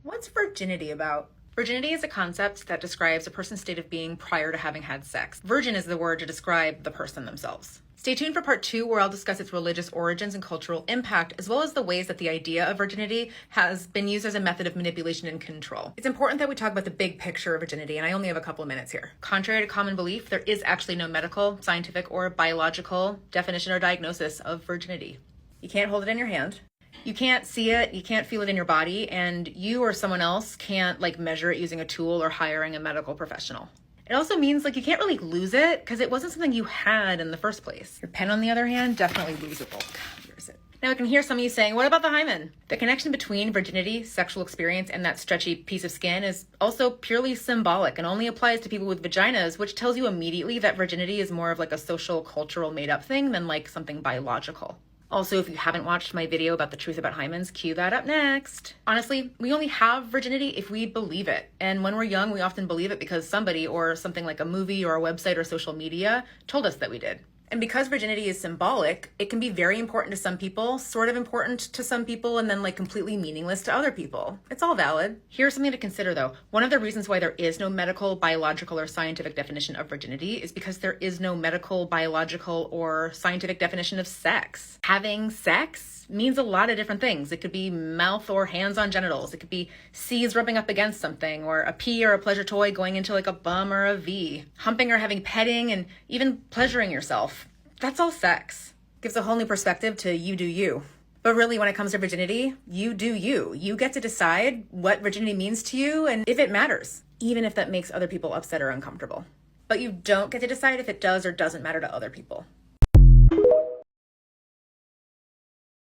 What's virginity about? Virginity is a concept that describes a person's state of being prior to having had sex. Virgin is the word to describe the person themselves. Stay tuned for part 2, where I'll discuss its religious origins and cultural impact, as well as the ways that the idea of virginity has been used as a method of manipulation and control. It's important that we talk about the big picture of virginity, and I only have a couple of minutes here. Contrary to common belief, there is actually no medical, scientific, or biological definition or diagnosis of virginity. You can't hold it in your hand. You can't see it, you can't feel it in your body, and you or someone else can't measure it using a tool or hiring a medical professional. It also means you can't really lose it because it wasn't something you had in the first place. Your pen, on the other hand, definitely losable. God, where is it? Now I can hear some of you saying, what about the hymen? The connection between virginity, sexual experience, and that stretchy piece of skin is also purely symbolic and only applies to people with vaginas, which tells you immediately that virginity is more of a social, cultural, made-up thing than something biological. Also, if you haven't watched my video about the truth about hymens, cue that up next. Honestly, we only have virginity if we believe it. And when we're young, we often believe it because somebody or something like a movie or a website or social media told us that we did. And because virginity is symbolic, it can be very important to some people, sort of important to some people, and then completely meaningless to other people. It's all valid. Here's something to consider though. One of the reasons why there is no medical, biological, or scientific definition of virginity is because there is no medical, biological, or scientific definition of sex. Having sex means a lot of different things. It could be mouth or hands on genitals. It could be C's rubbing up against something, or a P or a pleasure toy going into a bum or a V. Humping or having petting, and even pleasuring yourself. That's all sex. Gives a whole new perspective to you do you. But really, when it comes to virginity, you do you. You get to decide what virginity means to you and if it matters, even if that makes other people upset or uncomfortable. But you don't get to decide if it does or doesn't matter to other people.